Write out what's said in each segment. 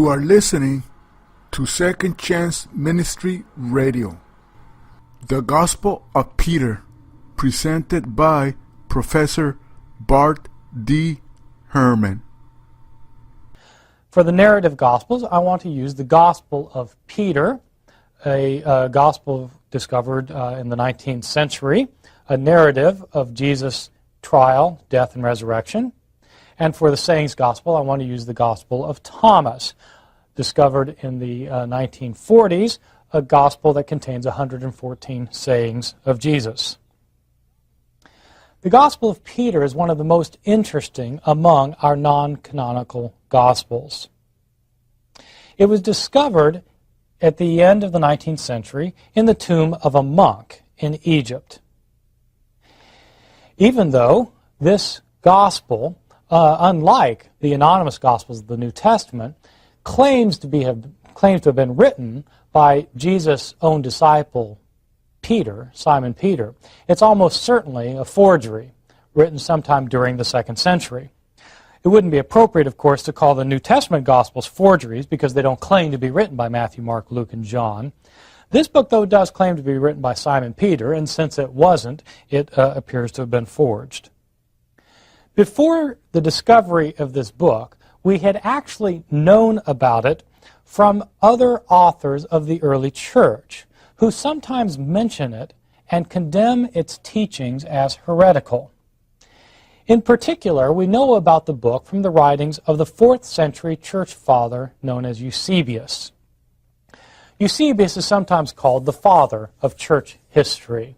You are listening to Second Chance Ministry Radio. The Gospel of Peter, presented by Professor Bart D. Herman. For the narrative Gospels, I want to use the Gospel of Peter, a Gospel discovered in the 19th century, a narrative of Jesus' trial, death, and resurrection. And for the Sayings Gospel, I want to use the Gospel of Thomas, discovered in the 1940s, a Gospel that contains 114 sayings of Jesus. The Gospel of Peter is one of the most interesting among our non-canonical Gospels. It was discovered at the end of the 19th century in the tomb of a monk in Egypt. Even though this Gospel, unlike the anonymous Gospels of the New Testament, claims to have been written by Jesus' own disciple, Peter, Simon Peter, it's almost certainly a forgery, written sometime during the 2nd century. It wouldn't be appropriate, of course, to call the New Testament Gospels forgeries because they don't claim to be written by Matthew, Mark, Luke, and John. This book, though, does claim to be written by Simon Peter, and since it wasn't, it appears to have been forged. Before the discovery of this book, we had actually known about it from other authors of the early church, who sometimes mention it and condemn its teachings as heretical. In particular, we know about the book from the writings of the 4th century church father known as Eusebius. Eusebius is sometimes called the father of church history.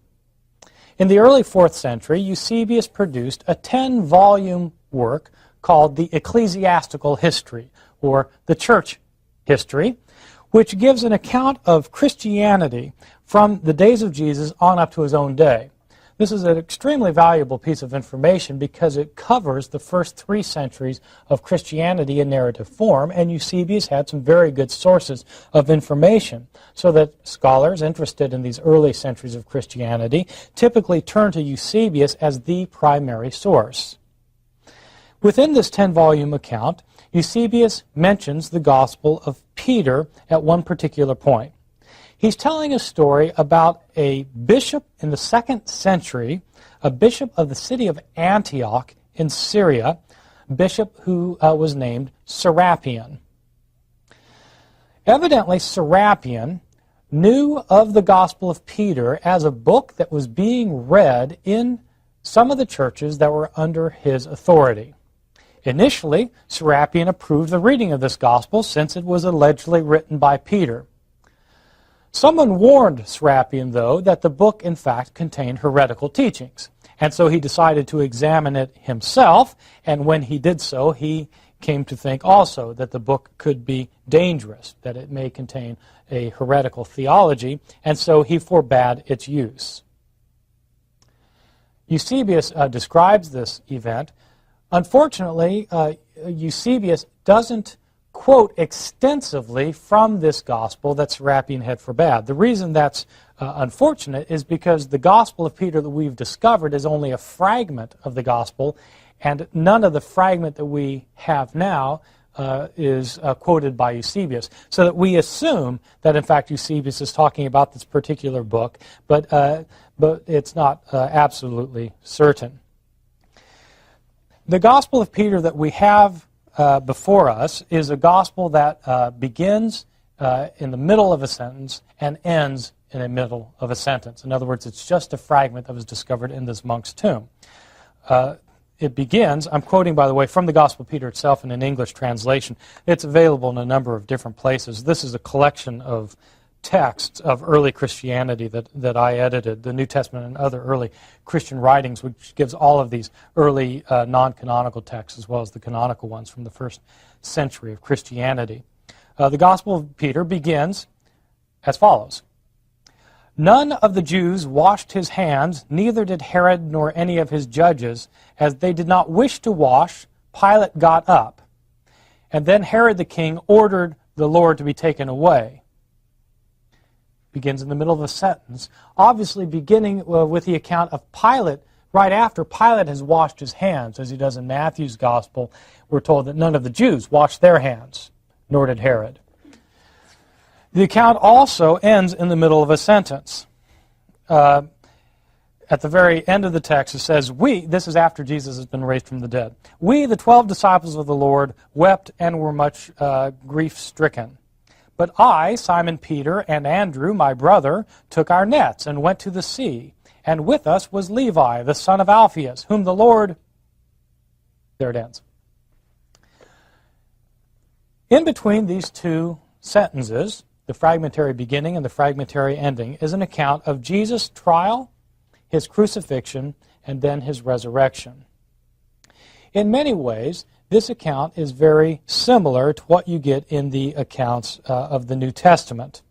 In the early 4th century, Eusebius produced a 10-volume work called the Ecclesiastical History, or the Church History, which gives an account of Christianity from the days of Jesus on up to his own day. This is an extremely valuable piece of information because it covers the first 3 centuries of Christianity in narrative form, and Eusebius had some very good sources of information, so that scholars interested in these early centuries of Christianity typically turn to Eusebius as the primary source. Within this 10-volume account, Eusebius mentions the Gospel of Peter at one particular point. He's telling a story about a bishop in the 2nd century, a bishop of the city of Antioch in Syria, a bishop who was named Serapion. Evidently, Serapion knew of the Gospel of Peter as a book that was being read in some of the churches that were under his authority. Initially, Serapion approved the reading of this Gospel since it was allegedly written by Peter. Someone warned Serapion, though, that the book, in fact, contained heretical teachings. And so he decided to examine it himself, and when he did so, he came to think also that the book could be dangerous, that it may contain a heretical theology, and so he forbade its use. Eusebius describes this event. Unfortunately, Eusebius doesn't quote extensively from this gospel that Serapion had forbade. The reason that's unfortunate is because the Gospel of Peter that we've discovered is only a fragment of the gospel, and none of the fragment that we have now is quoted by Eusebius, so that we assume that, in fact, Eusebius is talking about this particular book, but it's not absolutely certain. The Gospel of Peter that we have before us is a gospel that begins in the middle of a sentence and ends in the middle of a sentence. In other words, it's just a fragment that was discovered in this monk's tomb. It begins, I'm quoting, by the way, from the Gospel of Peter itself in an English translation. It's available in a number of different places. This is a collection of texts of early Christianity that I edited, the New Testament and other early Christian writings, which gives all of these early non-canonical texts as well as the canonical ones from the 1st century of Christianity. The Gospel of Peter begins as follows. None of the Jews washed his hands, neither did Herod nor any of his judges. As they did not wish to wash, Pilate got up. And then Herod the king ordered the Lord to be taken away. Begins in the middle of a sentence, obviously beginning with the account of Pilate right after Pilate has washed his hands, as he does in Matthew's Gospel. We're told that none of the Jews washed their hands. nor did Herod. The account also ends in the middle of a sentence. At the very end of the text, it says, this is after Jesus has been raised from the dead, we, the 12 disciples of the Lord, wept and were much grief-stricken. But I, Simon Peter, and Andrew, my brother, took our nets and went to the sea. And with us was Levi, the son of Alphaeus, whom the Lord... There it ends. In between these two sentences, the fragmentary beginning and the fragmentary ending, is an account of Jesus' trial, his crucifixion, and then his resurrection. In many ways, this account is very similar to what you get in the accounts of the New Testament.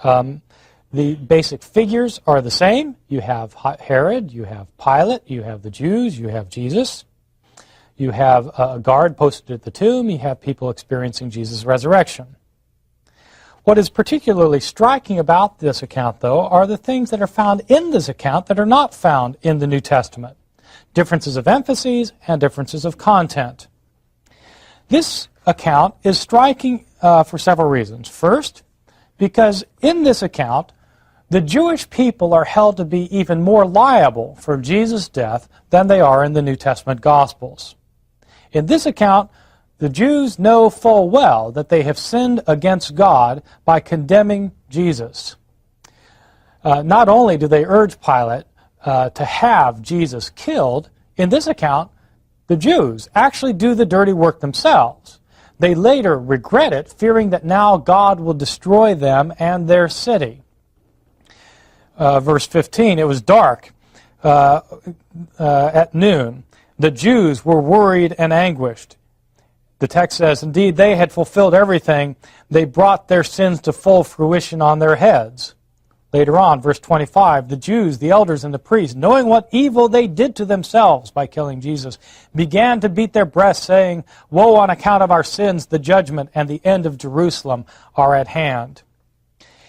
The basic figures are the same. You have Herod, you have Pilate, you have the Jews, you have Jesus. You have a guard posted at the tomb, you have people experiencing Jesus' resurrection. What is particularly striking about this account, though, are the things that are found in this account that are not found in the New Testament. Differences of emphases and differences of content. This account is striking for several reasons. First, because in this account, the Jewish people are held to be even more liable for Jesus' death than they are in the New Testament Gospels. In this account, the Jews know full well that they have sinned against God by condemning Jesus. Not only do they urge Pilate to have Jesus killed, in this account, the Jews actually do the dirty work themselves. They later regret it, fearing that now God will destroy them and their city. Verse 15, it was dark at noon. The Jews were worried and anguished. The text says, indeed, they had fulfilled everything. They brought their sins to full fruition on their heads. Later on, verse 25, the Jews, the elders, and the priests, knowing what evil they did to themselves by killing Jesus, began to beat their breasts, saying, woe on account of our sins, the judgment and the end of Jerusalem are at hand.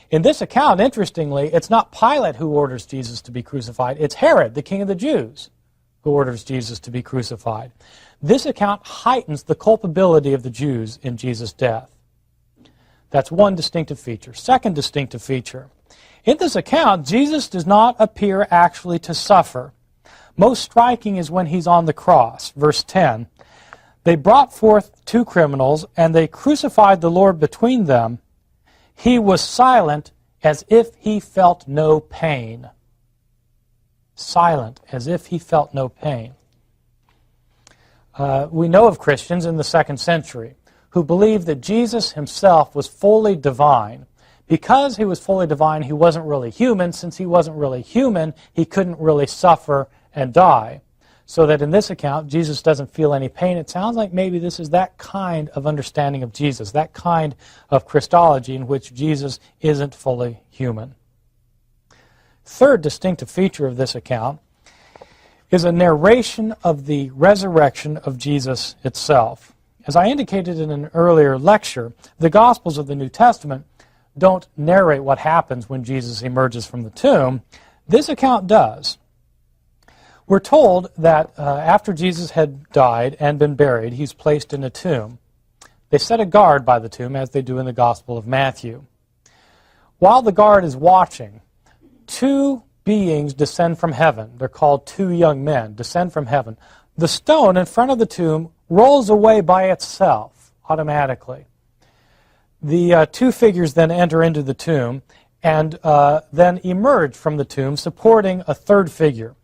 In this account, interestingly, it's not Pilate who orders Jesus to be crucified. It's Herod, the king of the Jews, who orders Jesus to be crucified. This account heightens the culpability of the Jews in Jesus' death. That's one distinctive feature. Second distinctive feature. In this account, Jesus does not appear actually to suffer. Most striking is when he's on the cross. Verse 10, they brought forth two criminals, and they crucified the Lord between them. He was silent as if he felt no pain. Silent as if he felt no pain. We know of Christians in the 2nd century who believed that Jesus himself was fully divine. Because he was fully divine, he wasn't really human. Since he wasn't really human, he couldn't really suffer and die. So that in this account, Jesus doesn't feel any pain. It sounds like maybe this is that kind of understanding of Jesus, that kind of Christology in which Jesus isn't fully human. Third distinctive feature of this account is a narration of the resurrection of Jesus itself. As I indicated in an earlier lecture, the Gospels of the New Testament don't narrate what happens when Jesus emerges from the tomb. This account does. We're told that after Jesus had died and been buried, he's placed in a tomb. They set a guard by the tomb, as they do in the Gospel of Matthew. While the guard is watching, two beings descend from heaven. They're called two young men, descend from heaven. The stone in front of the tomb rolls away by itself, automatically. The two figures then enter into the tomb and then emerge from the tomb, supporting a third figure.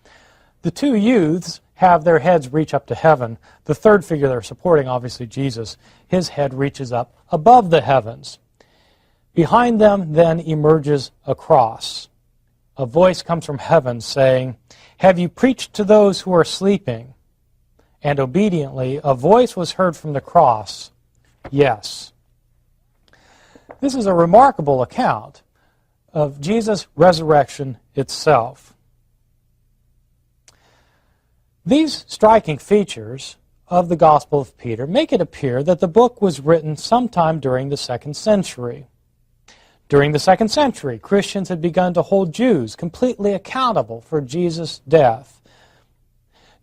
The two youths have their heads reach up to heaven. The third figure they're supporting, obviously Jesus, his head reaches up above the heavens. Behind them then emerges a cross. A voice comes from heaven saying, have you preached to those who are sleeping? And obediently, a voice was heard from the cross, yes. This is a remarkable account of Jesus' resurrection itself. These striking features of the Gospel of Peter make it appear that the book was written sometime during the 2nd century. During the 2nd century, Christians had begun to hold Jews completely accountable for Jesus' death.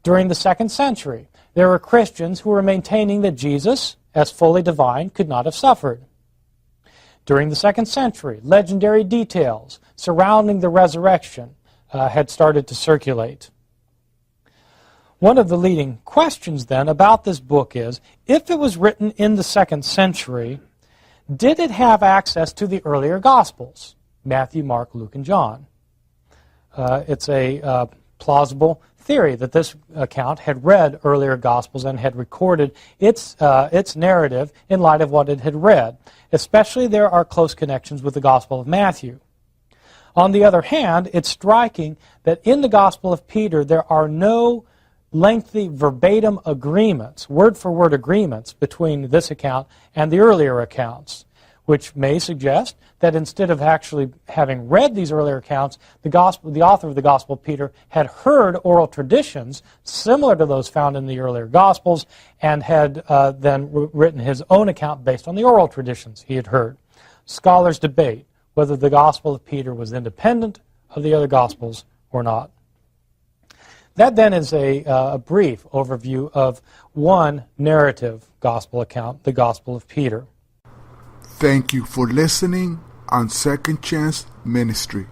During the 2nd century, there were Christians who were maintaining that Jesus, as fully divine, could not have suffered. During the 2nd century, legendary details surrounding the resurrection had started to circulate. One of the leading questions then about this book is, if it was written in the 2nd century, did it have access to the earlier Gospels? Matthew, Mark, Luke, and John. It's a plausible theory that this account had read earlier Gospels and had recorded its narrative in light of what it had read. Especially there are close connections with the Gospel of Matthew. On the other hand, it's striking that in the Gospel of Peter there are no lengthy verbatim agreements, word-for-word agreements between this account and the earlier accounts, which may suggest that instead of actually having read these earlier accounts, the author of the Gospel of Peter had heard oral traditions similar to those found in the earlier Gospels and had then written his own account based on the oral traditions he had heard. Scholars debate whether the Gospel of Peter was independent of the other Gospels or not. That then is a brief overview of one narrative Gospel account, the Gospel of Peter. Thank you for listening on Second Chance Ministry.